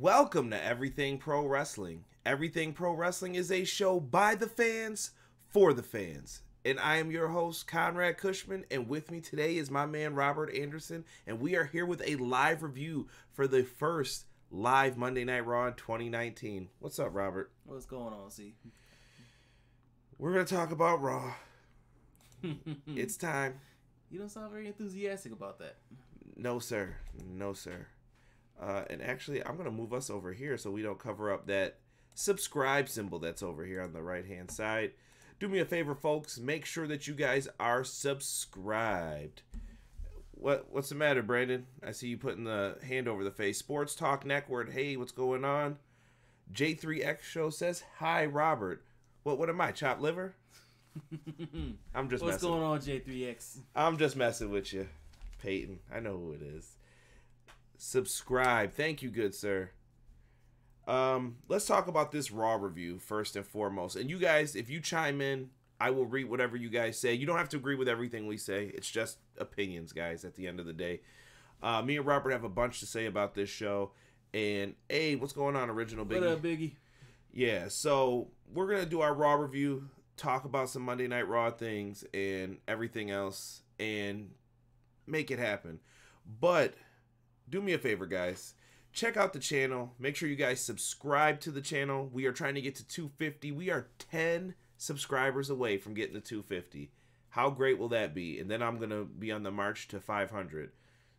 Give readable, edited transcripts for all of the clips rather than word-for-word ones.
Welcome to Everything Pro Wrestling. Everything Pro Wrestling is a show by the fans, for the fans. And I am your host, Conrad Cushman, and with me today is my man, Robert Anderson, and we are here with a live review for the first live Monday Night Raw in 2019. What's up, Robert? What's going on, C? We're going to talk about Raw. It's time. You don't sound very enthusiastic about that. No, sir. No, sir. And actually, I'm going to move us over here so we don't cover up that subscribe symbol that's over here on the right-hand side. Do me a favor, folks. Make sure that you guys are subscribed. What's the matter, Brandon? I see you putting the hand over the face. Sports Talk Network. Hey, what's going on? J3X Show says, hi, Robert. What am I, chopped liver? I'm just What's going on, J3X? I'm just messing with you, Peyton. I know who it is. Subscribe. Thank you, good sir. Let's talk about this Raw review first and foremost. And you guys, if you chime in, I will read whatever you guys say. You don't have to agree with everything we say. It's just opinions, guys, at the end of the day. Me and Robert have a bunch to say about this show. And, hey, what's going on, Original Biggie? What up, Biggie? Yeah, so we're going to do our Raw review, talk about some Monday Night Raw things and everything else, and make it happen. But do me a favor, guys. Check out the channel. Make sure you guys subscribe to the channel. We are trying to get to 250. We are 10 subscribers away from getting to 250. How great will that be? And then I'm going to be on the march to 500.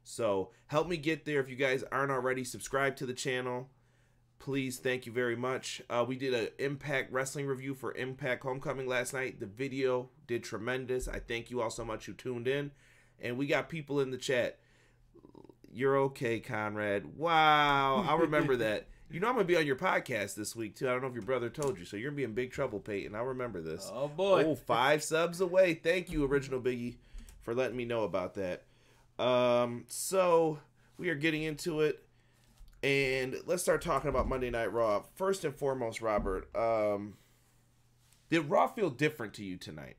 So help me get there. If you guys aren't already subscribed to the channel, please, thank you very much. We did an Impact Wrestling review for Impact Homecoming last night. The video did tremendous. I thank you all so much who tuned in. And we got people in the chat. You're okay, Conrad. Wow, I'll remember that. You know I'm going to be on your podcast this week, too. I don't know if your brother told you, so you're going to be in big trouble, Peyton. I'll remember this. Oh, boy. Oh, 5 subs away. Thank you, Original Biggie, for letting me know about that. So we are getting into it, and let's start talking about Monday Night Raw. First and foremost, Robert, did Raw feel different to you tonight?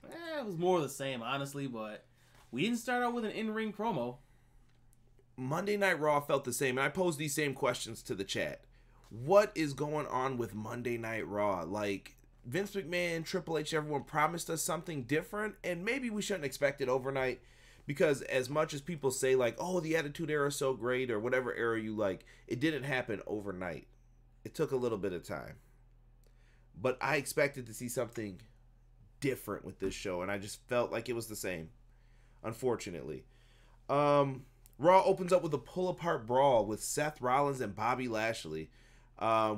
It was more of the same, honestly, but we didn't start out with an in-ring promo. Monday Night Raw felt the same, and I posed these same questions to the chat. What is going on with Monday Night Raw? Like, Vince McMahon, Triple H, everyone promised us something different, and maybe we shouldn't expect it overnight, because as much as people say, like, oh, the Attitude Era is so great, or whatever era you like, it didn't happen overnight. It took a little bit of time. But I expected to see something different with this show, and I just felt like it was the same, unfortunately. Raw opens up with a pull-apart brawl with Seth Rollins and Bobby Lashley.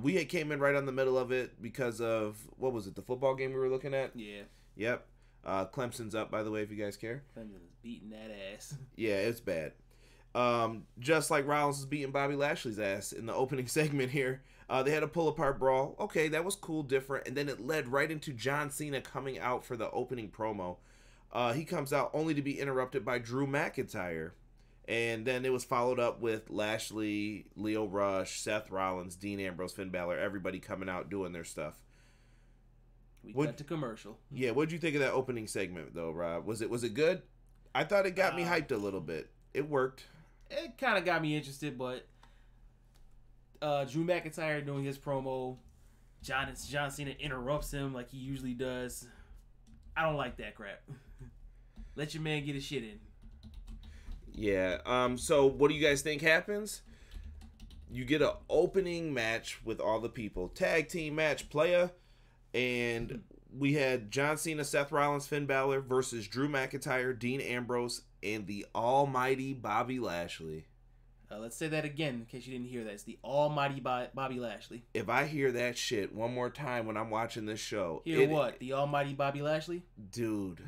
We came in right on the middle of it because of, what was it, the football game we were looking at? Yeah. Yep. Clemson's up, by the way, if you guys care. Clemson's beating that ass. Yeah, it's bad. Just like Rollins is beating Bobby Lashley's ass in the opening segment here. They had a pull-apart brawl. Okay, that was cool, different. And then it led right into John Cena coming out for the opening promo. He comes out only to be interrupted by Drew McIntyre. And then it was followed up with Lashley, Lio Rush, Seth Rollins, Dean Ambrose, Finn Balor, everybody coming out doing their stuff. We got to commercial. Yeah, what'd you think of that opening segment though, Rob? Was it good? I thought it got me hyped a little bit. It worked. It kind of got me interested, but Drew McIntyre doing his promo, John Cena interrupts him like he usually does. I don't like that crap. Let your man get his shit in. Yeah, so what do you guys think happens? You get an opening match with all the people. Tag team match, playa. And we had John Cena, Seth Rollins, Finn Balor versus Drew McIntyre, Dean Ambrose, and the almighty Bobby Lashley. Let's say that again in case you didn't hear that. It's the almighty Bobby Lashley. If I hear that shit one more time when I'm watching this show. What? The almighty Bobby Lashley? Dude,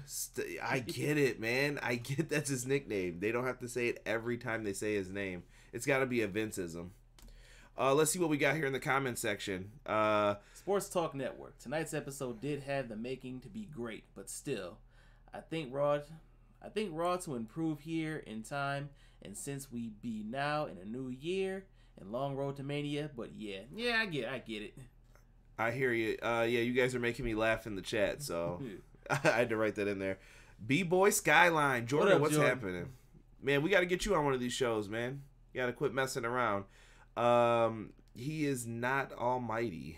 I get it, man. I get that's his nickname. They don't have to say it every time they say his name. It's got to be a Vinceism. Let's see what we got here in the comment section. Sports Talk Network. Tonight's episode did have the making to be great, but still, I think Raw to improve here in time, and since we be now in a new year and long road to Mania, but yeah, I get it. I hear you. Yeah, you guys are making me laugh in the chat, so I had to write that in there. B-Boy Skyline. Jordan, what's happening? Man, we got to get you on one of these shows, man. You got to quit messing around. He is not almighty.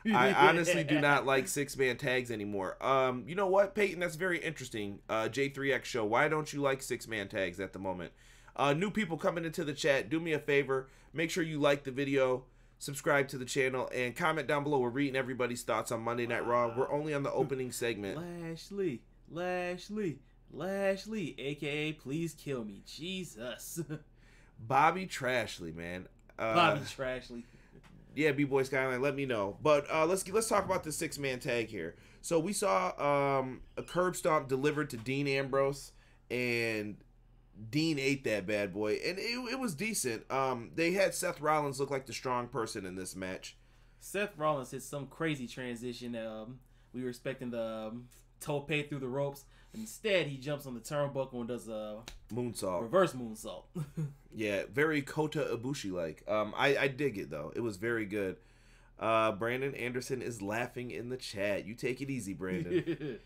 I honestly do not like 6-man tags anymore. You know what, Peyton? That's very interesting. J3X show. Why don't you like 6-man tags at the moment? New people coming into the chat, do me a favor. Make sure you like the video, subscribe to the channel, and comment down below. We're reading everybody's thoughts on Monday Night Raw. We're only on the opening segment. Lashley, aka Please Kill Me. Jesus. Bobby Trashley, man. Bobby Trashley. Yeah, B-Boy Skyline, let me know. But let's talk about the 6-man tag here. So we saw a curb stomp delivered to Dean Ambrose, and Dean ate that bad boy, and it was decent. They had Seth Rollins look like the strong person in this match. Seth Rollins hit some crazy transition. We were expecting the tope through the ropes. Instead, he jumps on the turnbuckle and does a moonsault, reverse moonsault. Yeah, very Kota Ibushi like. I dig it though. It was very good. Brandon Anderson is laughing in the chat. You take it easy, Brandon.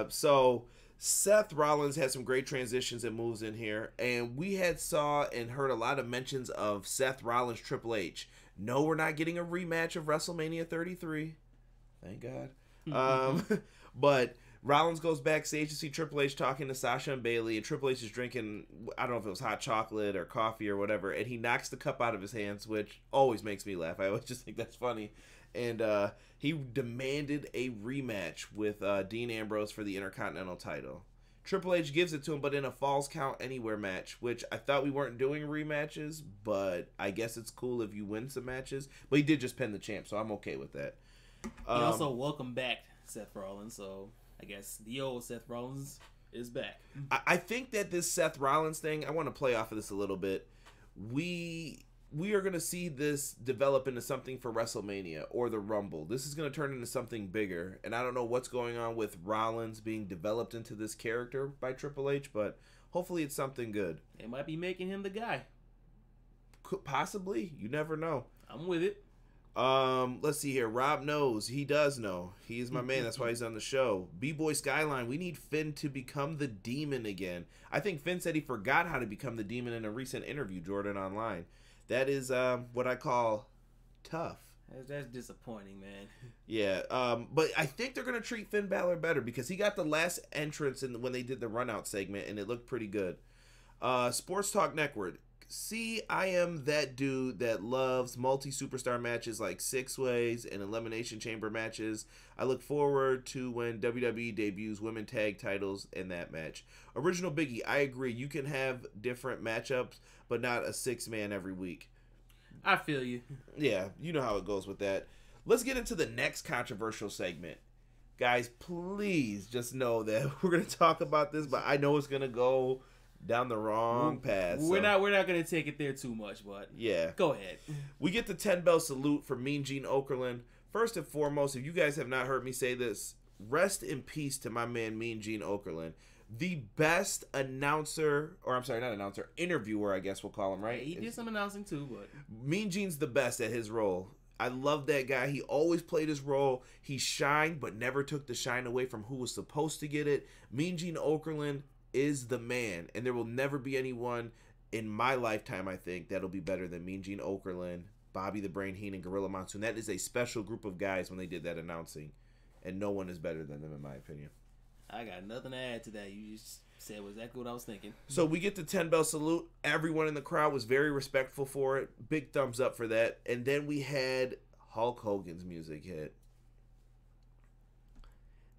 So Seth Rollins had some great transitions and moves in here, and we had saw and heard a lot of mentions of Seth Rollins Triple H. No, we're not getting a rematch of WrestleMania 33. Thank God. But Rollins goes backstage to see Triple H talking to Sasha and Bayley, and Triple H is drinking, I don't know if it was hot chocolate or coffee or whatever, and he knocks the cup out of his hands, which always makes me laugh. I always just think that's funny. And he demanded a rematch with Dean Ambrose for the Intercontinental title. Triple H gives it to him, but in a Falls Count Anywhere match, which I thought we weren't doing rematches, but I guess it's cool if you win some matches. But he did just pin the champ, so I'm okay with that. He also welcomed back Seth Rollins, so I guess the old Seth Rollins is back. I think that this Seth Rollins thing, I want to play off of this a little bit. We are going to see this develop into something for WrestleMania or the Rumble. This is going to turn into something bigger, and I don't know what's going on with Rollins being developed into this character by Triple H, but hopefully it's something good. They might be making him the guy. Possibly. You never know. I'm with it. Let's see here. Rob knows. He does know. He is my man. That's why he's on the show. B-Boy Skyline. We need Finn to become the demon again. I think Finn said he forgot how to become the demon in a recent interview, Jordan Online. That is what I call tough. That's disappointing, man. Yeah, but I think they're going to treat Finn Balor better because he got the last entrance when they did the run-out segment, and it looked pretty good. Sports Talk Network. See, I am that dude that loves multi-superstar matches like six-ways and elimination chamber matches. I look forward to when WWE debuts women tag titles in that match. Original Biggie, I agree. You can have different matchups, but not a 6-man every week. I feel you. Yeah, you know how it goes with that. Let's get into the next controversial segment. Guys, please just know that we're going to talk about this, but I know it's going to go down the wrong path. We're not going to take it there too much, but yeah. Go ahead. We get the 10-bell salute from Mean Gene Okerlund. First and foremost, if you guys have not heard me say this, rest in peace to my man Mean Gene Okerlund. The best announcer, or I'm sorry, not announcer, interviewer, I guess we'll call him, right? Yeah, he did some announcing too, but Mean Gene's the best at his role. I love that guy. He always played his role. He shined, but never took the shine away from who was supposed to get it. Mean Gene Okerlund is the man, and there will never be anyone in my lifetime, I think, that'll be better than Mean Gene Okerlund, Bobby the Brain Heenan, Gorilla Monsoon. That is a special group of guys when they did that announcing, and no one is better than them, in my opinion. I got nothing to add to that. You just said exactly what I was thinking. So we get the 10-bell salute. Everyone in the crowd was very respectful for it. Big thumbs up for that. And then we had Hulk Hogan's music hit.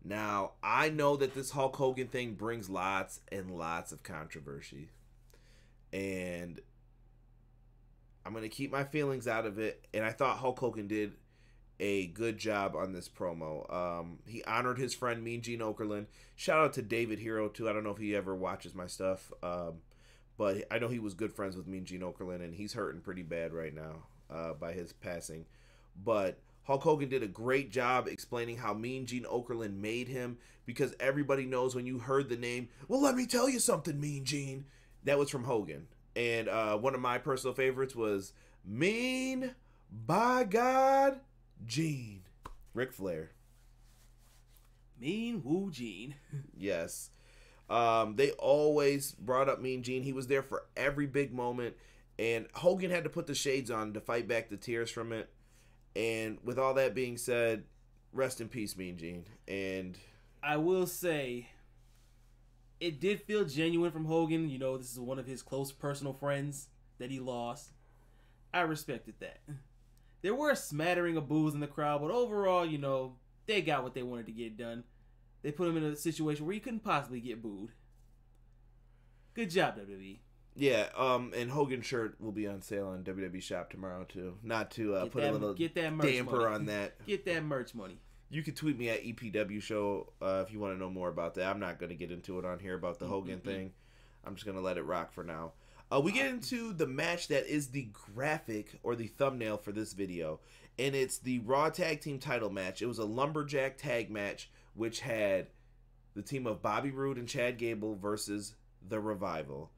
Now, I know that this Hulk Hogan thing brings lots and lots of controversy. And I'm going to keep my feelings out of it. And I thought Hulk Hogan did a good job on this promo. He honored his friend Mean Gene Okerlund. Shout out to David Hero too. I don't know if he ever watches my stuff, but I know he was good friends with Mean Gene Okerlund, and he's hurting pretty bad right now by his passing. But Hulk Hogan did a great job explaining how Mean Gene Okerlund made him, because everybody knows when you heard the name, well, let me tell you something, Mean Gene. That was from Hogan. And one of my personal favorites was Mean by God Gene. Ric Flair. Mean Woo Gene. Yes. They always brought up Mean Gene. He was there for every big moment. And Hogan had to put the shades on to fight back the tears from it. And with all that being said, rest in peace, Mean Gene. And I will say, it did feel genuine from Hogan. You know, this is one of his close personal friends that he lost. I respected that. There were a smattering of boos in the crowd, but overall, you know, they got what they wanted to get done. They put him in a situation where he couldn't possibly get booed. Good job, WWE. yeah, and Hogan's shirt will be on sale on WWE Shop tomorrow too. Not to put a little damper on that. Get that merch money. You can tweet me at EPW Show if you want to know more about that. I'm not going to get into it on here about the Hogan thing. I'm just going to let it rock for now. We get into the match that is the graphic or the thumbnail for this video, and it's the Raw Tag Team title match. It was a lumberjack tag match, which had the team of Bobby Roode and Chad Gable versus The Revival.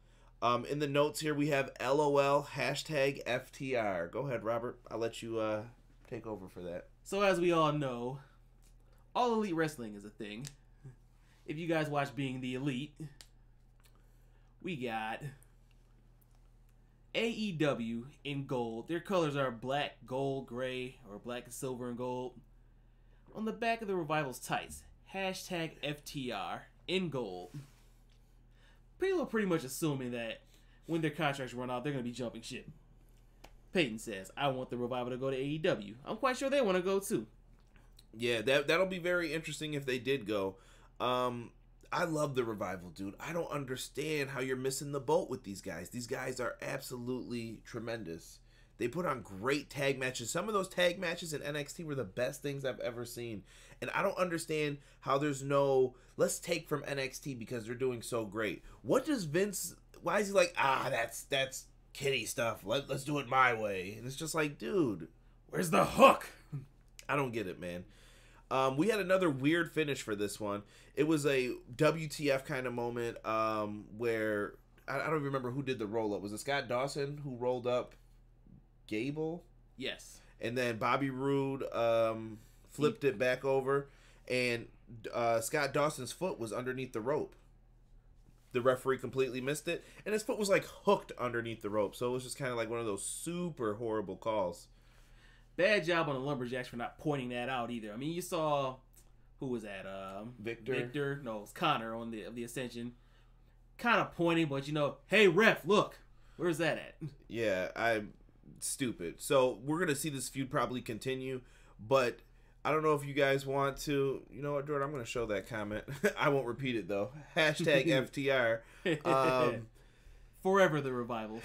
In the notes here, we have LOL hashtag FTR. Go ahead, Robert. I'll let you take over for that. So as we all know, All Elite Wrestling is a thing. If you guys watch Being the Elite, we got AEW in gold. Their colors are black, gold, gray, or black, silver, and gold. On the back of the Revival's tights, hashtag FTR in gold. People are pretty much assuming that when their contracts run out, they're going to be jumping ship. Peyton says, I want the Revival to go to AEW. I'm quite sure they want to go too. Yeah, that'll be very interesting if they did go. I love the Revival, dude. I don't understand how you're missing the boat with these guys. These guys are absolutely tremendous. They put on great tag matches. Some of those tag matches in NXT were the best things I've ever seen. And I don't understand how there's no, let's take from NXT because they're doing so great. What does Vince, why is he like, that's kiddie stuff. Let's do it my way. And it's just like, dude, where's the hook? I don't get it, man. We had another weird finish for this one. It was a WTF kind of moment where, I don't remember who did the roll-up. Was it Scott Dawson who rolled up Gable? Yes. And then Bobby Roode flipped it back over, and Scott Dawson's foot was underneath the rope. The referee completely missed it, and his foot was like hooked underneath the rope. So it was just kind of like one of those super horrible calls. Bad job on the Lumberjacks for not pointing that out either. I mean, you saw, who was that? Victor. No, it was Connor on the Ascension. Kind of pointing, but you know, hey ref, look, where's that at? Yeah, I'm stupid. So we're gonna see this feud probably continue, but I don't know if you guys want to. You know what, Jordan? I'm gonna show that comment. I won't repeat it though. Hashtag FTR. Forever the Revival.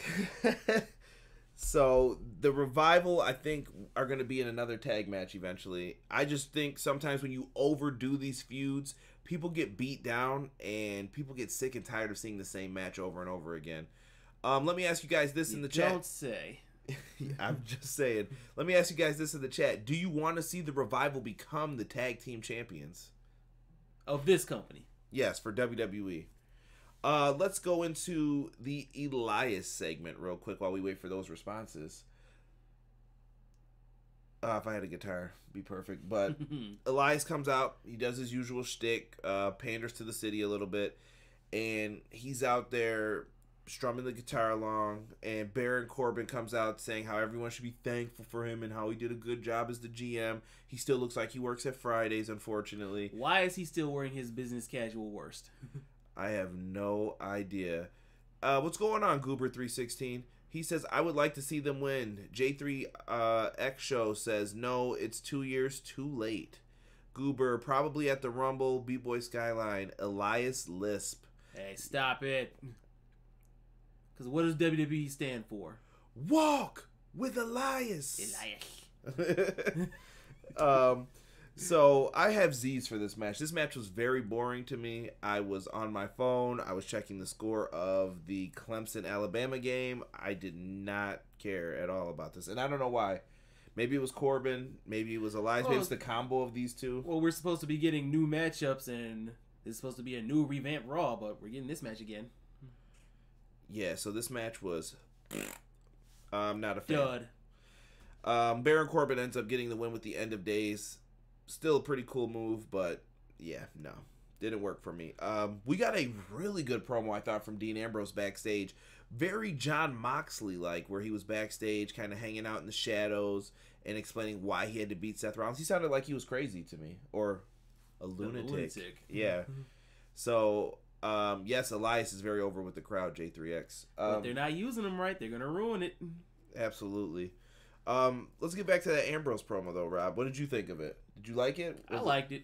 So the Revival, I think, are going to be in another tag match eventually. I just think sometimes when you overdo these feuds, people get beat down and people get sick and tired of seeing the same match over and over again. Let me ask you guys this in the chat. Don't say. I'm just saying. Let me ask you guys this in the chat. Do you want to see the Revival become the tag team champions of this company? Yes, for WWE. Let's go into the Elias segment real quick while we wait for those responses. If I had a guitar, it'd be perfect. But Elias comes out. He does his usual shtick, panders to the city a little bit. And he's out there strumming the guitar along. And Baron Corbin comes out saying how everyone should be thankful for him and how he did a good job as the GM. He still looks like he works at Fridays, unfortunately. Why is he still wearing his business casual worst? I have no idea. What's going on, Goober316? He says, I would like to see them win. J3X Show says, no, it's 2 years too late. Goober, probably at the Rumble. B-Boy Skyline. Elias Lisp. Hey, stop it. Because what does WWE stand for? Walk with Elias. Elias. So I have Z's for this match. This match was very boring to me. I was on my phone. I was checking the score of the Clemson-Alabama game. I did not care at all about this. And I don't know why. Maybe it was Corbin. Maybe it was Elias. Maybe it's the combo of these two. Well, we're supposed to be getting new matchups, and it's supposed to be a new revamped Raw, but we're getting this match again. Yeah, so this match was... I'm not a fan. Dud. Baron Corbin ends up getting the win with the End of Days. Still a pretty cool move, but yeah, no. Didn't work for me. We got a really good promo, I thought, from Dean Ambrose backstage. Very John Moxley-like, where he was backstage kind of hanging out in the shadows and explaining why he had to beat Seth Rollins. He sounded like he was crazy to me. Or a lunatic. Yeah. So, yes, Elias is very over with the crowd, J3X. But they're not using him right. They're going to ruin it. Absolutely. Let's get back to that Ambrose promo, though, Rob. What did you think of it? Did you like it? I liked it.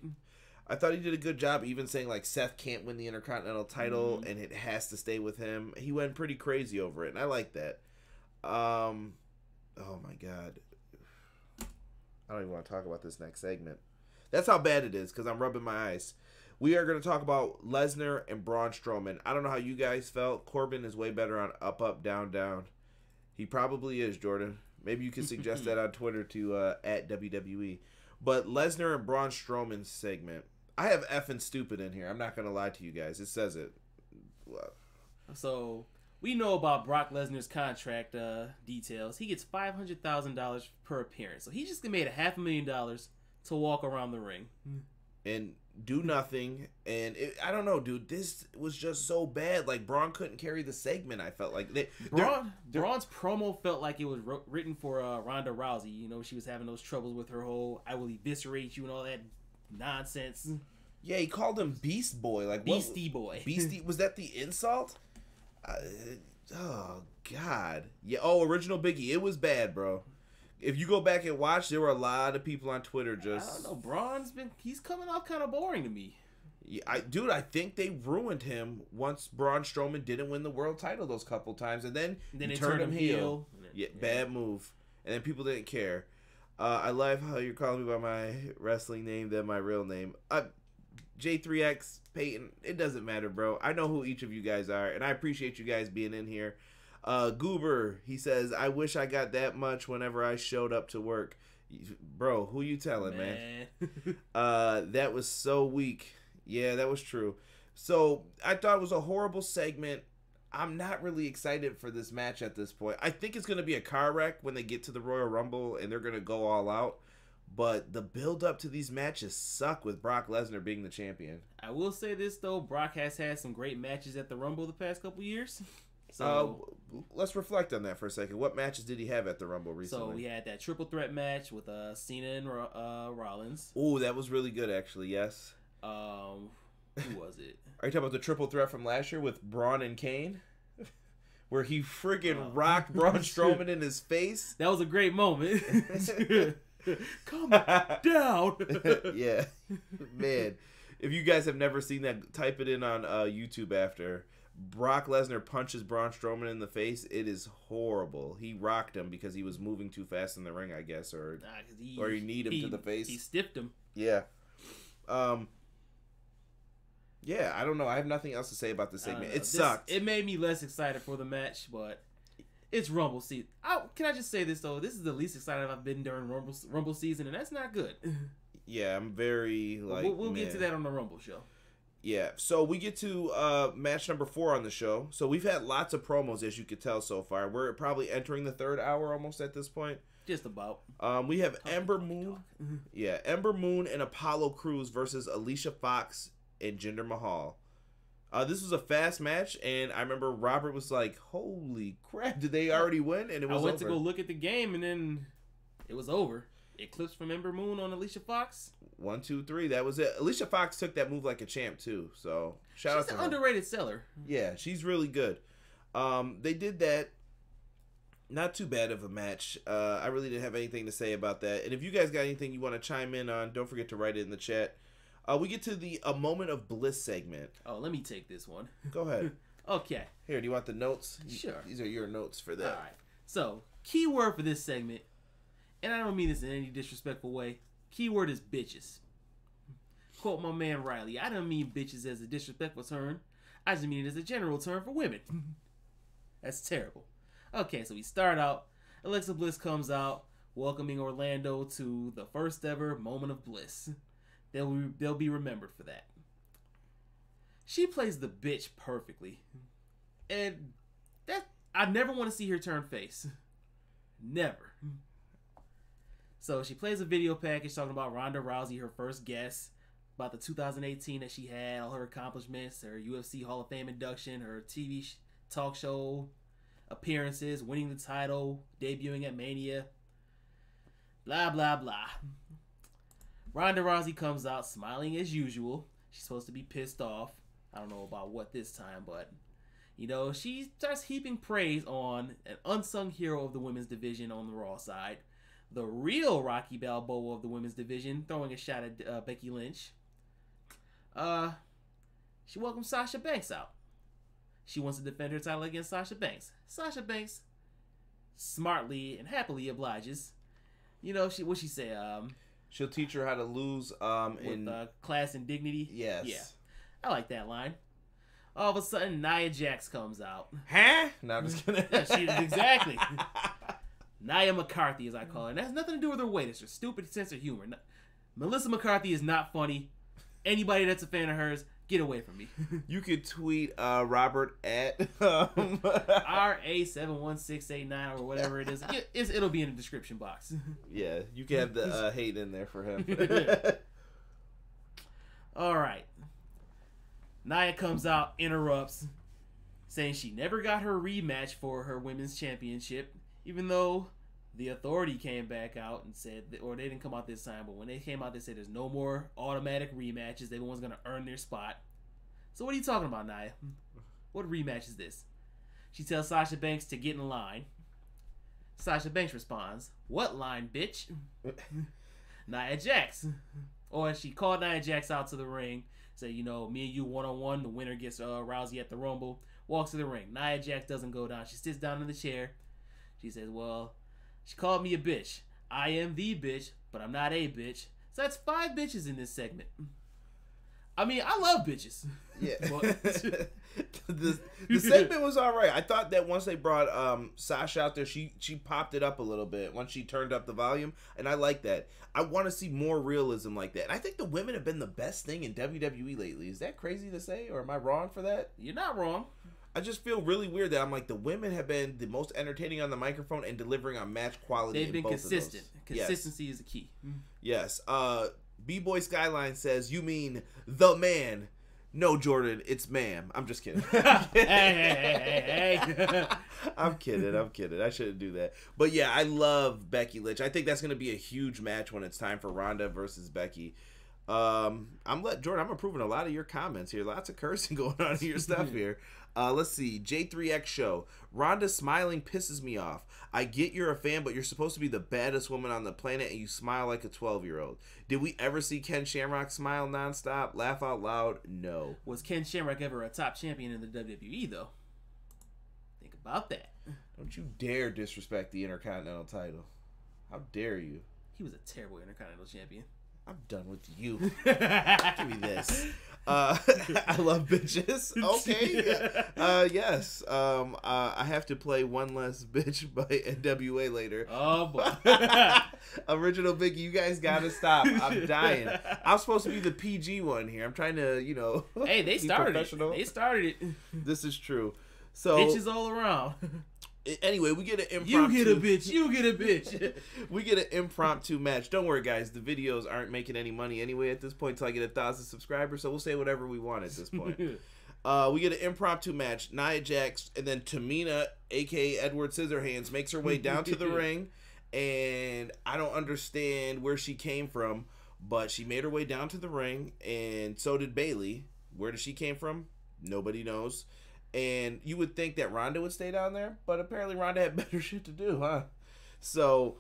I thought he did a good job, even saying, like, Seth can't win the Intercontinental title, and it has to stay with him. He went pretty crazy over it, and I like that. Oh, my God. I don't even want to talk about this next segment. That's how bad it is, because I'm rubbing my eyes. We are going to talk about Lesnar and Braun Strowman. I don't know how you guys felt. Corbin is way better on up, up, down, down. He probably is, Jordan. Maybe you can suggest that on Twitter to at WWE. But Lesnar and Braun Strowman segment. I have effing stupid in here. I'm not going to lie to you guys. It says it. So, we know about Brock Lesnar's contract details. He gets $500,000 per appearance. So, he just made $500,000 to walk around the ring. And do nothing. And I don't know, dude. This was just so bad. Like, Braun couldn't carry the segment, I felt like. Braun's promo felt like it was written for Ronda Rousey. You know, she was having those troubles with her whole "I will eviscerate you" and all that nonsense. Yeah, he called him Beast Boy. Like Beastie Boy. Beastie, was that the insult? Oh, God. Yeah. Oh, original Biggie. It was bad, bro. If you go back and watch, there were a lot of people on Twitter just... I don't know. He's coming off kind of boring to me. Yeah, I think they ruined him once Braun Strowman didn't win the world title those couple times, and then they turned him heel. Yeah, bad move. And then people didn't care. I love how you're calling me by my wrestling name than my real name. J3X, Peyton, it doesn't matter, bro. I know who each of you guys are, and I appreciate you guys being in here. Goober, he says, I wish I got that much whenever I showed up to work. Bro, who you telling, man? That was so weak. Yeah, that was true. So, I thought it was a horrible segment. I'm not really excited for this match at this point. I think it's going to be a car wreck when they get to the Royal Rumble, and they're going to go all out. But the build-up to these matches suck with Brock Lesnar being the champion. I will say this, though. Brock has had some great matches at the Rumble the past couple years. So let's reflect on that for a second. What matches did he have at the Rumble recently? So we had that triple threat match with Cena and Rollins. Oh, that was really good, actually, yes. Who was it? Are you talking about the triple threat from last year with Braun and Kane? Where he friggin' rocked Braun Strowman in his face? That was a great moment. Calm down. Yeah. Man. If you guys have never seen that, type it in on YouTube after. Brock Lesnar punches Braun Strowman in the face. It is horrible. He rocked him because he was moving too fast in the ring, I guess, or you need him to the face. He stiffed him. Yeah. Yeah, I don't know. I have nothing else to say about this segment. It sucked. It made me less excited for the match, but it's Rumble season. Can I just say this, though? This is the least excited I've been during Rumble season, and that's not good. Yeah, I'm very, like... We'll get to that on the Rumble show. Yeah, so we get to match number 4 on the show. So we've had lots of promos, as you could tell so far. We're probably entering the third hour almost at this point. Just about. We have Ember Moon. Yeah, Ember Moon and Apollo Crews versus Alicia Fox and Jinder Mahal. This was a fast match, and I remember Robert was like, holy crap, did they already win? And it was over. I went to go look at the game, and then it was over. It clips from Ember Moon on Alicia Fox. 1, 2, 3. That was it. Alicia Fox took that move like a champ, too. So, shout out to her. She's an underrated seller. Yeah, she's really good. They did that. Not too bad of a match. I really didn't have anything to say about that. And if you guys got anything you want to chime in on, don't forget to write it in the chat. We get to the A Moment of Bliss segment. Oh, let me take this one. Go ahead. Okay. Here, do you want the notes? Sure. These are your notes for that. All right. So, keyword for this segment, and I don't mean this in any disrespectful way, keyword is bitches. Quote my man Riley, I don't mean bitches as a disrespectful term. I just mean it as a general term for women. That's terrible. Okay, so we start out. Alexa Bliss comes out, welcoming Orlando to the first ever Moment of Bliss. They'll be remembered for that. She plays the bitch perfectly. And I never want to see her turn face. Never. So she plays a video package talking about Ronda Rousey, her first guest. about the 2018 that she had, all her accomplishments, her UFC Hall of Fame induction, her TV talk show appearances, winning the title, debuting at Mania, blah, blah, blah. Ronda Rousey comes out smiling as usual. She's supposed to be pissed off. I don't know about what this time, but, you know, she starts heaping praise on an unsung hero of the women's division on the Raw side. The real Rocky Balboa of the women's division, throwing a shot at Becky Lynch. She welcomes Sasha Banks out. She wants to defend her title against Sasha Banks. Sasha Banks smartly and happily obliges. You know, what she say? She'll teach her how to lose with class and dignity. Yes. Yeah. I like that line. All of a sudden, Nia Jax comes out. Huh? No, I'm just kidding. Exactly. Nia McCarthy, as I call her. And that has nothing to do with her weight. It's her stupid sense of humor. Melissa McCarthy is not funny. Anybody that's a fan of hers, get away from me. You could tweet Robert at RA71689 or whatever it is. It'll be in the description box. Yeah, you can have the hate in there for him. All right. Nia comes out, interrupts, saying she never got her rematch for her women's championship, even though the Authority came back out and said, or they didn't come out this time, but when they came out, they said there's no more automatic rematches. Everyone's going to earn their spot. So what are you talking about, Nia? What rematch is this? She tells Sasha Banks to get in line. Sasha Banks responds, "What line, bitch?" Nia Jax. Or she called Nia Jax out to the ring. Say, you know, me and you one-on-one. The winner gets Rousey at the Rumble. Walks to the ring. Nia Jax doesn't go down. She sits down in the chair. She says, well, she called me a bitch. I am the bitch, but I'm not a bitch. So that's 5 bitches in this segment. I mean, I love bitches. Yeah. the segment was all right. I thought that once they brought Sasha out there, she popped it up a little bit once she turned up the volume, and I like that. I want to see more realism like that. And I think the women have been the best thing in WWE lately. Is that crazy to say, or am I wrong for that? You're not wrong. I just feel really weird that I'm like, the women have been the most entertaining on the microphone and delivering on match quality. They've been consistent. Consistency Yes. is the key. Yes. B-Boy Skyline says, you mean the man. No, Jordan, it's ma'am. I'm just kidding. hey. I'm kidding. I shouldn't do that. But yeah, I love Becky Lynch. I think that's going to be a huge match when it's time for Ronda versus Becky. Jordan, I'm approving a lot of your comments here. Lots of cursing going on in your stuff here. Let's see. J3X Show. Ronda smiling pisses me off. I get you're a fan, but you're supposed to be the baddest woman on the planet, and you smile like a 12-year-old. Did we ever see Ken Shamrock smile nonstop? Laugh out loud? No. Was Ken Shamrock ever a top champion in the WWE, though? Think about that. Don't you dare disrespect the Intercontinental title. How dare you? He was a terrible Intercontinental champion. I'm done with you. Give me this. I love bitches. Okay. Yes. I have to play One Less Bitch by NWA later. Oh, boy. Original Biggie, you guys gotta stop. I'm dying. I'm supposed to be the PG one here. I'm trying to, Hey, they started it. They started it. This is true. So bitches all around. Anyway, we get an impromptu. You get a bitch. We get an impromptu match. Don't worry, guys. The videos aren't making any money anyway at this point until I get 1,000 subscribers, so we'll say whatever we want at this point. We get an impromptu match. Nia Jax and then Tamina, a.k.a. Edward Scissorhands, makes her way down to the ring, and I don't understand where she came from, but she made her way down to the ring, and so did Bayley. Where did she came from? Nobody knows. And you would think that Ronda would stay down there, but apparently Ronda had better shit to do, huh? So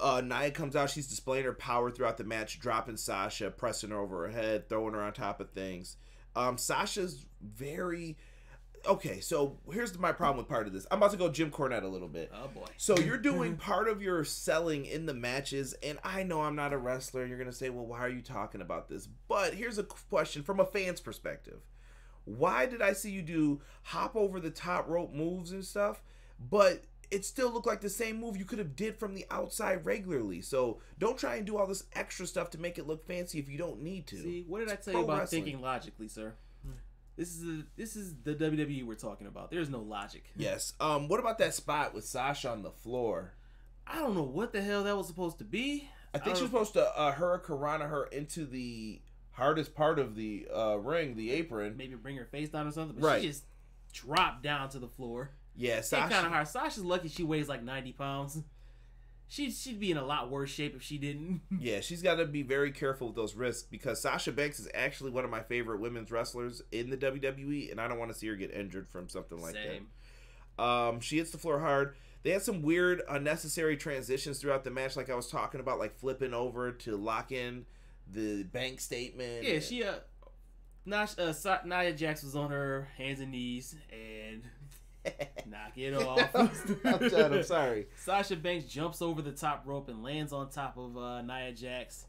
Nia comes out. She's displaying her power throughout the match, dropping Sasha, pressing her over her head, throwing her on top of things. Sasha's very... Okay, so here's my problem with part of this. I'm about to go Jim Cornette a little bit. Oh, boy. So you're doing part of your selling in the matches, and I know I'm not a wrestler. You're going to say, well, why are you talking about this? But here's a question from a fan's perspective. Why did I see you do hop over the top rope moves and stuff, but it still looked like the same move you could have did from the outside regularly? So don't try and do all this extra stuff to make it look fancy if you don't need to. See, what did I tell you about thinking logically, sir? This is the WWE we're talking about. There's no logic. Yes. What about that spot with Sasha on the floor? I don't know what the hell that was supposed to be. I think she was supposed to Hurricanrana her into the hardest part of the ring, the apron. Maybe bring her face down or something, but Right. she just dropped down to the floor. Yeah, It's kind of hard. Sasha's lucky she weighs like 90 pounds. She'd be in a lot worse shape if she didn't. Yeah, she's got to be very careful with those risks because Sasha Banks is actually one of my favorite women's wrestlers in the WWE, and I don't want to see her get injured from something like that. She hits the floor hard. They had some weird, unnecessary transitions throughout the match, like I was talking about, like flipping over to lock in the bank statement. Yeah, she Nia Jax was on her hands and knees and knock it off. I'm sorry. Sasha Banks jumps over the top rope and lands on top of Nia Jax,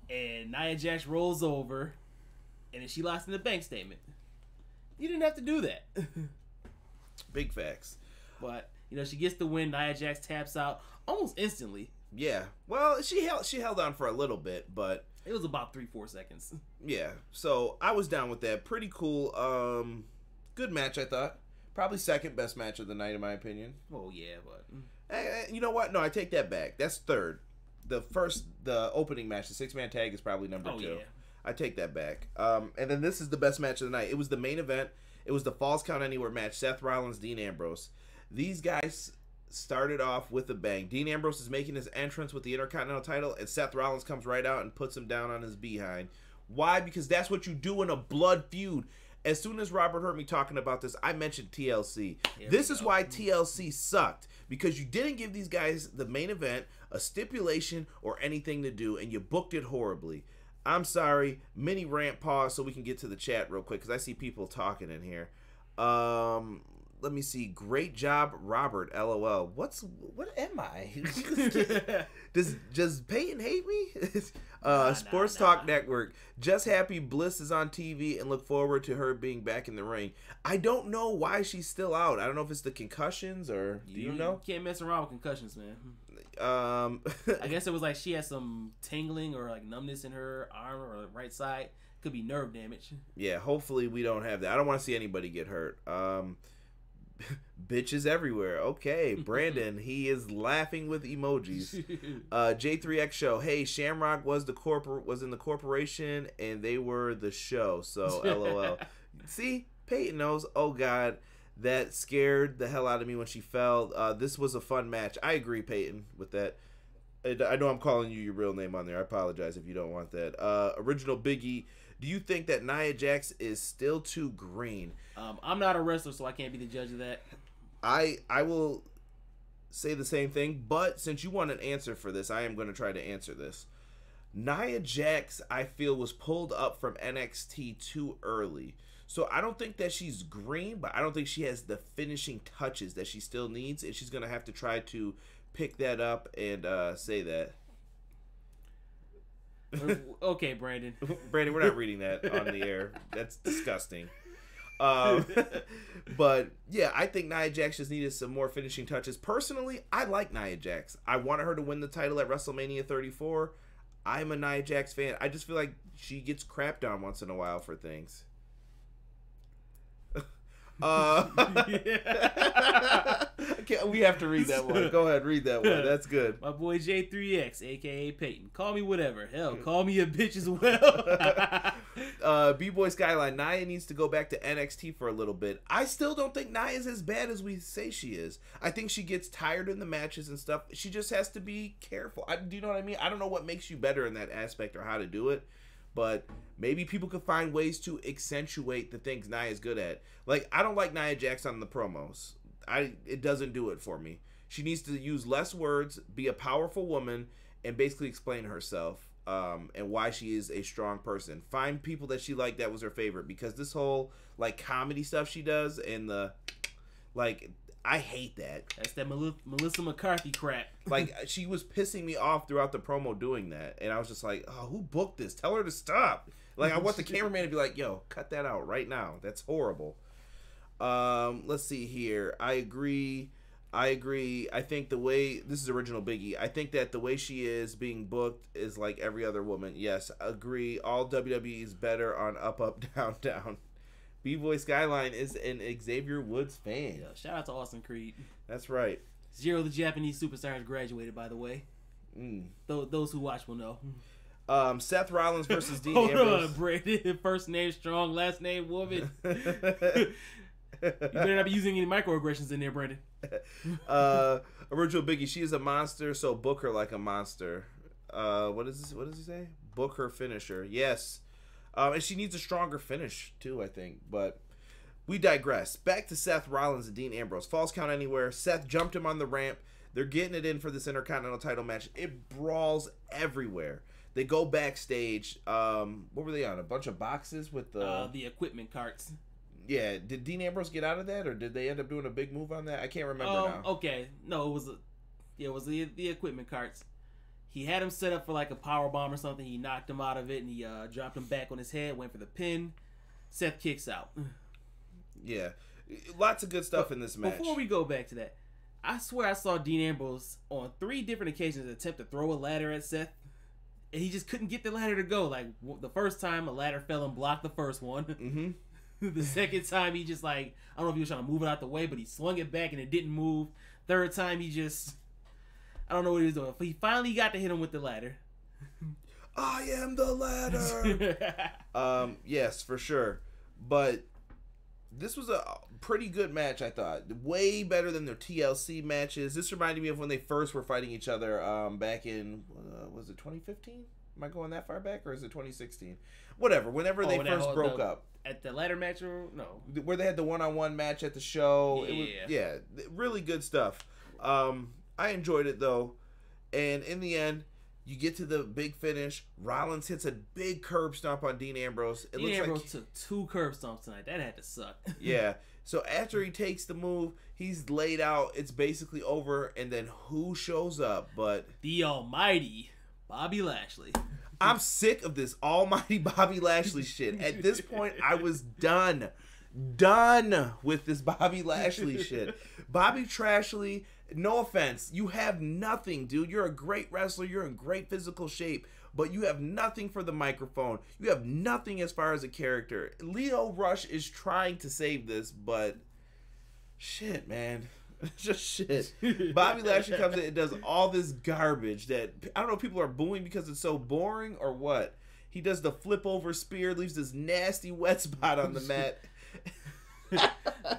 and Nia Jax rolls over, and then she locks in the bank statement. You didn't have to do that. Big facts. But she gets the win. Nia Jax taps out almost instantly. Yeah. Well, she held on for a little bit, but it was about 3-4 seconds. Yeah. So I was down with that. Pretty cool. Good match, I thought. Probably second best match of the night, in my opinion. Oh yeah, but you know what? No, I take that back. That's third. The opening match, the 6-man tag, is probably number 2. Yeah. I take that back. And then this is the best match of the night. It was the main event. It was the Falls Count Anywhere match. Seth Rollins, Dean Ambrose. These guys started off with a bang. Dean Ambrose is making his entrance with the Intercontinental title, and Seth Rollins comes right out and puts him down on his behind. Why? Because that's what you do in a blood feud. As soon as Robert heard me talking about this, I mentioned TLC. This is why TLC sucked. Because you didn't give these guys the main event, a stipulation, or anything to do, and you booked it horribly. I'm sorry. Mini rant pause so we can get to the chat real quick, because I see people talking in here. Let me see. Great job, Robert. LOL. What am I? Does Peyton hate me? Sports Talk Network. Just happy Bliss is on TV and look forward to her being back in the ring. I don't know why she's still out. I don't know if it's the concussions or do you know? You can't mess around with concussions, man. I guess it was like she had some tingling or like numbness in her arm or right side. Could be nerve damage. Yeah, hopefully we don't have that. I don't want to see anybody get hurt. Bitches everywhere. Okay, Brandon, he is laughing with emojis. J3X show. Hey, Shamrock was in the corporation and they were the show. So LOL. See, Peyton knows. Oh God, that scared the hell out of me when she fell. This was a fun match. I agree, Peyton, with that. I know I'm calling you your real name on there. I apologize if you don't want that. Original Biggie. Do you think that Nia Jax is still too green? I'm not a wrestler, so I can't be the judge of that. I will say the same thing, but since you want an answer for this, I am going to try to answer this. Nia Jax, I feel, was pulled up from NXT too early. So I don't think that she's green, but I don't think she has the finishing touches that she still needs, and she's going to have to try to pick that up and say that. Okay, Brandon. Brandon, we're not reading that on the air. That's disgusting. But yeah, I think Nia Jax just needed some more finishing touches. Personally, I like Nia Jax. I wanted her to win the title at WrestleMania 34. I'm a Nia Jax fan. I just feel like she gets crapped on once in a while for things. We have to read that one. Go ahead, read that one. That's good. My boy J3X, aka Peyton. Call me whatever. Hell, call me a bitch as well. B-Boy Skyline. Nia needs to go back to NXT for a little bit. I still don't think Nia's as bad as we say she is. I think she gets tired in the matches and stuff. She just has to be careful. Do you know what I mean? I don't know what makes you better in that aspect or how to do it. But maybe people could find ways to accentuate the things Nia's good at. Like, I don't like Nia Jax on the promos. It doesn't do it for me. She needs to use less words, be a powerful woman, and basically explain herself and why she is a strong person. Find people that she liked that was her favorite. Because this whole, like, comedy stuff she does and the, like... I hate that. That's that Melissa McCarthy crap. Like, she was pissing me off throughout the promo doing that. And I was just like, oh, who booked this? Tell her to stop. Like, I want the cameraman to be like, yo, cut that out right now. That's horrible. Let's see here. I agree. I think the way... This is original Biggie. I think that the way she is being booked is like every other woman. Yes, agree. All WWE is better on up, up, down, down. B-Boy Skyline is an Xavier Woods fan. Yeah, shout out to Austin Creed. That's right. Zero of the Japanese superstars graduated, by the way. Those who watch will know. Seth Rollins versus Dean Hold Ambrose. on, Brandon. First name strong, last name woman. You better not be using any microaggressions in there, Brandon. Original Biggie, she is a monster, so book her like a monster. What does he say? Book her finisher. Yes. And she needs a stronger finish, too, I think. But we digress. Back to Seth Rollins and Dean Ambrose. Falls count anywhere. Seth jumped him on the ramp. They're getting it in for this Intercontinental title match. It brawls everywhere. They go backstage. What were they on? A bunch of boxes with the equipment carts. Yeah. Did Dean Ambrose get out of that, or did they end up doing a big move on that? I can't remember now. Okay. No, it was the equipment carts. He had him set up for like a power bomb or something. He knocked him out of it, and he dropped him back on his head. Went for the pin. Seth kicks out. Yeah, lots of good stuff in this match. Before we go back to that, I swear I saw Dean Ambrose on 3 different occasions attempt to throw a ladder at Seth, and he just couldn't get the ladder to go. Like the first time, a ladder fell and blocked the first one. Mm-hmm. The second time, he just I don't know if he was trying to move it out the way, but he swung it back and it didn't move. Third time, I don't know what he was doing. He finally got to hit him with the ladder. I am the ladder. Yes, for sure. But this was a pretty good match, I thought. Way better than their TLC matches. This reminded me of when they first were fighting each other back in, was it 2015? Am I going that far back, or is it 2016? Whatever. Whenever they first broke up. At the ladder match, or no? Where they had the one-on-one match at the show. Yeah. Really good stuff. I enjoyed it, though. And in the end, you get to the big finish. Rollins hits a big curb stomp on Dean Ambrose. Dean Ambrose took 2 curb stomps tonight. That had to suck. Yeah. So after he takes the move, he's laid out. It's basically over. And then who shows up but the almighty Bobby Lashley. I'm sick of this almighty Bobby Lashley shit. At this point, I was done with this Bobby Lashley shit. Bobby Trashley, no offense, you have nothing, dude. You're a great wrestler. You're in great physical shape, but you have nothing for the microphone. You have nothing as far as a character. Leo Rush is trying to save this, but shit, man. Just shit. Bobby Lashley comes in and does all this garbage that, I don't know if people are booing because it's so boring or what. He does the flip over spear, leaves this nasty wet spot on the mat.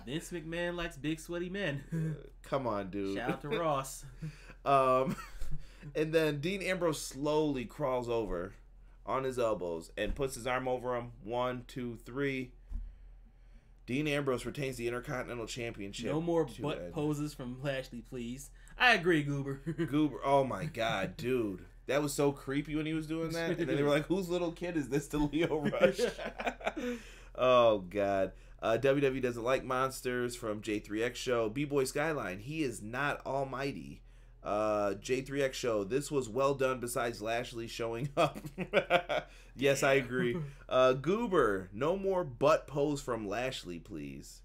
Vince McMahon likes big sweaty men. Come on, dude. Shout out to Ross. And then Dean Ambrose slowly crawls over on his elbows and puts his arm over him. 1, 2, 3. Dean Ambrose retains the Intercontinental Championship. No more butt poses from Lashley, please. I agree, Goober. Goober, oh my god, dude. That was so creepy when he was doing that. And then they were like, whose little kid is this to Leo Rush? Oh, God. WWE doesn't like monsters from J3X Show. B-Boy Skyline, he is not almighty. J3X Show, this was well done besides Lashley showing up. Yes, I agree. Goober, no more butt pose from Lashley, please.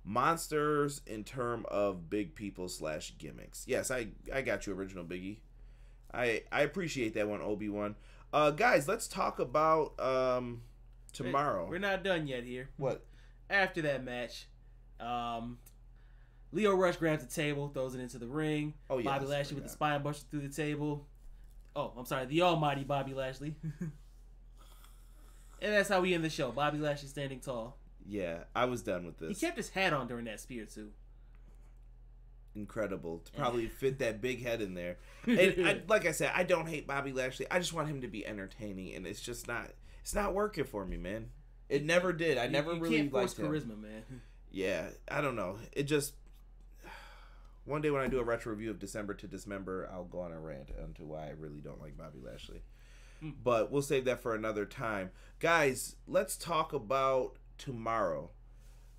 Monsters in term of big people / gimmicks. Yes, I got you, Original Biggie. I appreciate that one, Obi-Wan. Guys, let's talk about tomorrow. We're not done yet here. What? After that match, Leo Rush grabs the table, throws it into the ring. Oh, yeah, Bobby Lashley with the spine buster through the table. Oh, I'm sorry, the almighty Bobby Lashley. And that's how we end the show. Bobby Lashley standing tall. Yeah, I was done with this. He kept his hat on during that spear, too. Incredible to probably fit that big head in there. And like I said, I don't hate Bobby Lashley. I just want him to be entertaining, and it's just not. It's not working for me, man. It never did. I never really can't force liked him. charisma, man. Yeah, I don't know. It just. One day when I do a retro review of December to Dismember, I'll go on a rant onto why I really don't like Bobby Lashley. But we'll save that for another time. Guys, let's talk about tomorrow.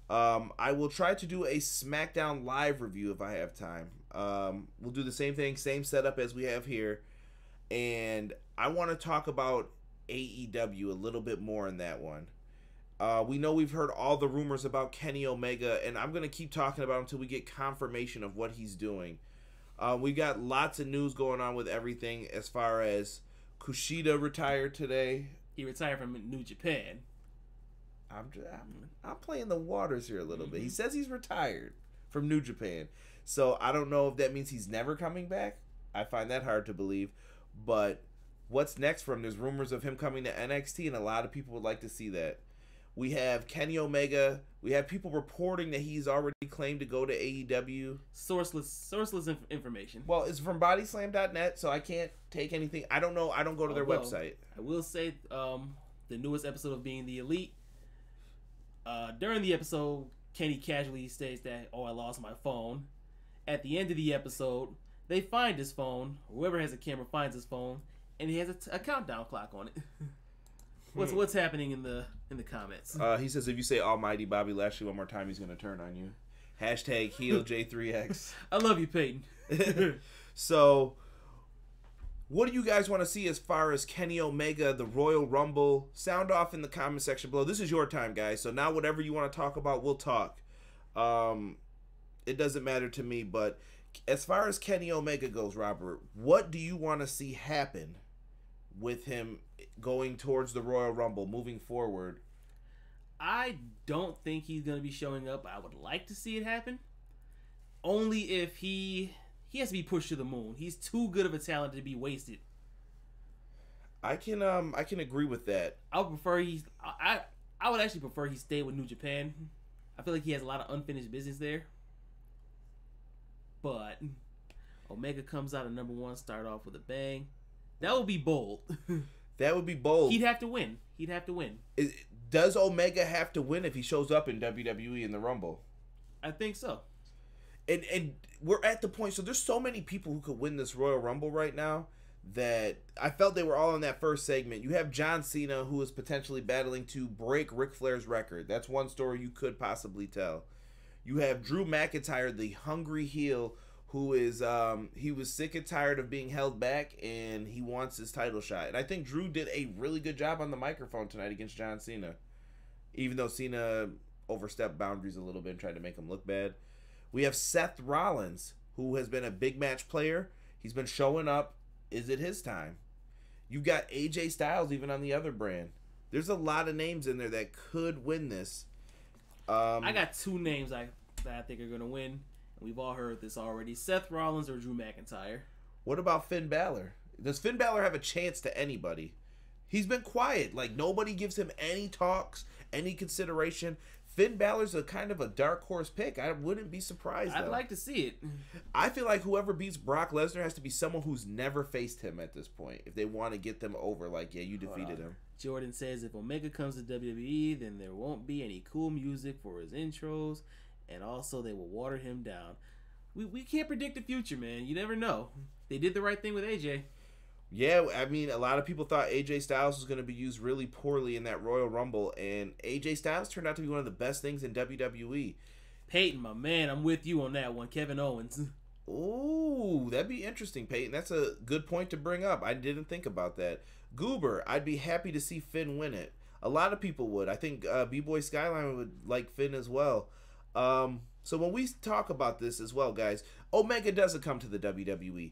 I will try to do a SmackDown Live review if I have time. We'll do the same thing, same setup as we have here. And I want to talk about AEW a little bit more in that one. We know we've heard all the rumors about Kenny Omega, and I'm going to keep talking about him until we get confirmation of what he's doing. We got lots of news going on with everything as far as Kushida retired today. He retired from New Japan. I'm playing the waters here a little bit. He says he's retired from New Japan. So I don't know if that means he's never coming back. I find that hard to believe. But what's next for him. There's rumors of him coming to NXT, and a lot of people would like to see that. We have Kenny Omega. We have people reporting that he's already claimed to go to AEW. Sourceless information. Well, it's from bodyslam.net, so I can't take anything. I don't know. I don't go to their website. I will say the newest episode of Being the Elite, during the episode, Kenny casually states that, I lost my phone. At the end of the episode, they find his phone. Whoever has a camera finds his phone, and he has a countdown clock on it. What's happening in the comments? He says if you say Almighty Bobby Lashley one more time, he's going to turn on you. Hashtag heel J3X. I love you, Peyton. So, what do you guys want to see as far as Kenny Omega, the Royal Rumble? Sound off in the comment section below. This is your time, guys. So now whatever you want to talk about, we'll talk. It doesn't matter to me, but as far as Kenny Omega goes, Robert, what do you want to see happen with him going towards the Royal Rumble, moving forward? I don't think he's going to be showing up. I would like to see it happen. Only if he has to be pushed to the moon. He's too good of a talent to be wasted. I can agree with that. I would actually prefer he stay with New Japan. I feel like he has a lot of unfinished business there. But Omega comes out at number 1, start off with a bang. That would be bold. That would be bold. He'd have to win. Does Omega have to win if he shows up in WWE in the Rumble? I think so. And we're at the point, so there's so many people who could win this Royal Rumble right now that I felt they were all in that first segment. You have John Cena, who is potentially battling to break Ric Flair's record. That's one story you could possibly tell. You have Drew McIntyre, the hungry heel, who is he was sick and tired of being held back, and he wants his title shot. And I think Drew did a really good job on the microphone tonight against John Cena, even though Cena overstepped boundaries a little bit and tried to make him look bad. We have Seth Rollins, who has been a big match player. He's been showing up. Is it his time? You got AJ Styles even on the other brand. There's a lot of names in there that could win this. I got 2 names that I think are going to win. We've all heard this already. Seth Rollins or Drew McIntyre. What about Finn Balor? Does Finn Balor have a chance to anybody? He's been quiet. Like, nobody gives him any talks, any consideration. Finn Balor's a kind of a dark horse pick. I wouldn't be surprised, though. I'd like to see it. I feel like whoever beats Brock Lesnar has to be someone who's never faced him at this point. If they want to get them over, like, yeah, you defeated him. Jordan says if Omega comes to WWE, then there won't be any cool music for his intros. And also, they will water him down. We can't predict the future, man. You never know. They did the right thing with AJ. Yeah, I mean, a lot of people thought AJ Styles was going to be used really poorly in that Royal Rumble, and AJ Styles turned out to be one of the best things in WWE. Peyton, my man, I'm with you on that one. Kevin Owens. Ooh, that'd be interesting, Peyton. That's a good point to bring up. I didn't think about that. Goober, I'd be happy to see Finn win it. A lot of people would. I think B-Boy Skyline would like Finn as well. So when we talk about this as well, guys, Omega doesn't come to the WWE.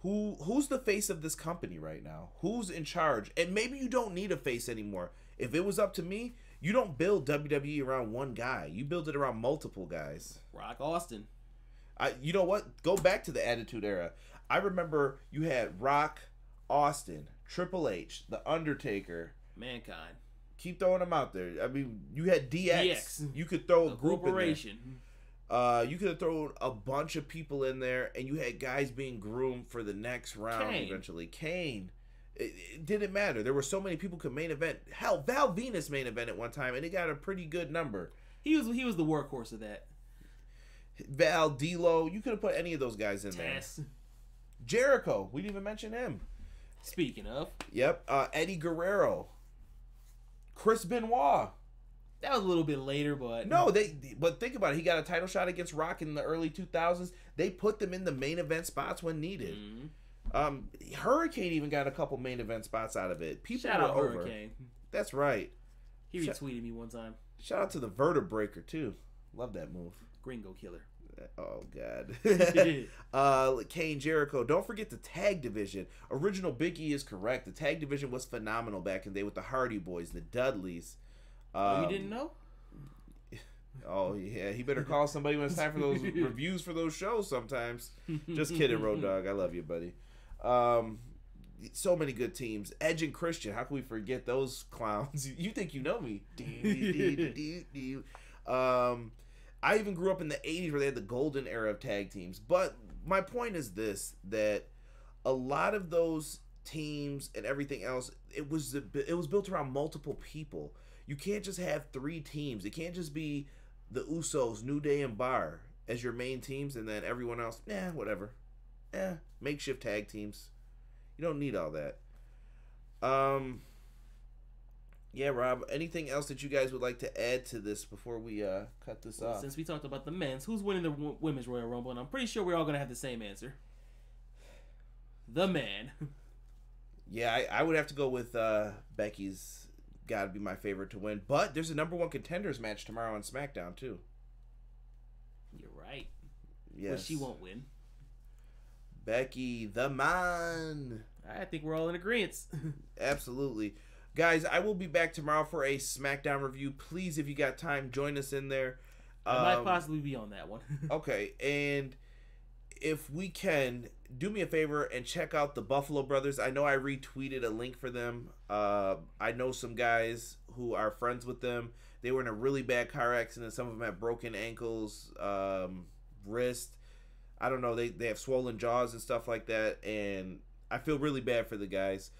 Who's the face of this company right now? Who's in charge? And maybe you don't need a face anymore. If it was up to me, you don't build WWE around one guy. You build it around multiple guys. Rock Austin. You know what? Go back to the Attitude Era. I remember you had Rock, Austin, Triple H, The Undertaker, Mankind. Keep throwing them out there. I mean, you had DX. You could throw a group corporation. In there. You could have thrown a bunch of people in there, and you had guys being groomed for the next round eventually. Kane. It didn't matter. There were so many people could main event. Hell, Val Venus main event at one time, and it got a pretty good number. He was the workhorse of that. Val, D'Lo, you could have put any of those guys in there. Jericho, we didn't even mention him. Speaking of. Yep. Eddie Guerrero. Chris Benoit. That was a little bit later, but... No, but think about it. He got a title shot against Rock in the early 2000s. They put them in the main event spots when needed. Mm-hmm. Hurricane even got a couple main event spots out of it. People Shout were out over. Hurricane. That's right. He retweeted me one time. Shout out to the Vertebraker, too. Love that move. Gringo Killer. Oh, God. Kane, Jericho. Don't forget the tag division. Original Big E is correct. The tag division was phenomenal back in the day with the Hardy Boys, the Dudleys. You didn't know? Oh, yeah. He better call somebody when it's time for those reviews for those shows sometimes. Just kidding, Road Dogg. I love you, buddy. So many good teams. Edge and Christian. How can we forget those clowns? You think you know me. I even grew up in the 80s where they had the golden era of tag teams. But my point is this, that a lot of those teams and everything else, it was built around multiple people. You can't just have 3 teams. It can't just be the Usos, New Day, and Bar as your main teams, and then everyone else, whatever. Makeshift tag teams. You don't need all that. Yeah, Rob, anything else that you guys would like to add to this before we cut this off? Since we talked about the men's, who's winning the women's Royal Rumble? And I'm pretty sure we're all going to have the same answer. The man. Yeah, I would have to go with Becky's got to be my favorite to win. But there's a number 1 contenders match tomorrow on SmackDown, too. You're right. Yes. But she won't win. Becky, the man. I think we're all in agreement. Absolutely. Guys, I will be back tomorrow for a SmackDown review. Please, if you got time, join us in there. I might possibly be on that one. Okay, and if we can, do me a favor and check out the Buffalo Brothers. I know I retweeted a link for them. I know some guys who are friends with them. They were in a really bad car accident. Some of them have broken ankles, wrist. I don't know. They have swollen jaws and stuff like that, and I feel really bad for the guys.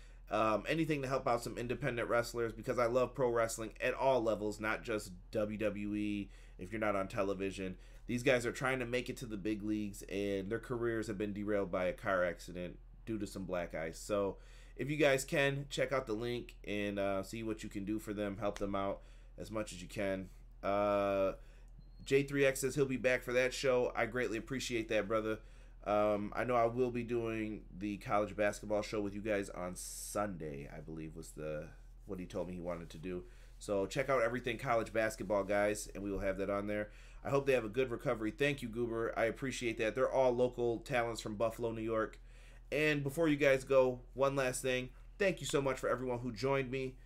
Anything to help out some independent wrestlers, because I love pro wrestling at all levels, not just WWE. If you're not on television, these guys are trying to make it to the big leagues, and their careers have been derailed by a car accident due to some black ice. So if you guys can, check out the link and see what you can do for them. Help them out as much as you can. J3X says he'll be back for that show. I greatly appreciate that, brother. I know I will be doing the college basketball show with you guys on Sunday, I believe was what he told me he wanted to do. So check out everything college basketball, guys, and we will have that on there. I hope they have a good recovery. Thank you, Goober. I appreciate that. They're all local talents from Buffalo, New York. And before you guys go, one last thing. Thank you so much for everyone who joined me.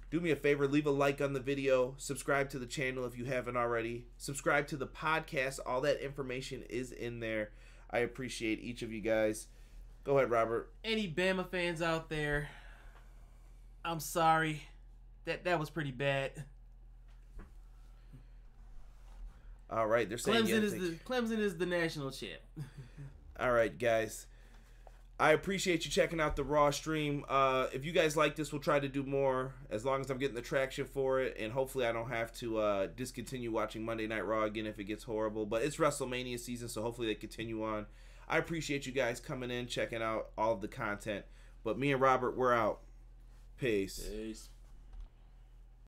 Do me a favor, leave a like on the video, subscribe to the channel if you haven't already, subscribe to the podcast. All that information is in there. I appreciate each of you guys. Go ahead, Robert. Any Bama fans out there, I'm sorry. That was pretty bad. All right, they're saying Clemson is the national champ. All right, guys. I appreciate you checking out the Raw stream. If you guys like this, we'll try to do more as long as I'm getting the traction for it. And hopefully I don't have to discontinue watching Monday Night Raw again if it gets horrible. But it's WrestleMania season, so hopefully they continue on. I appreciate you guys coming in, checking out all of the content. But me and Robert, we're out. Peace. Peace.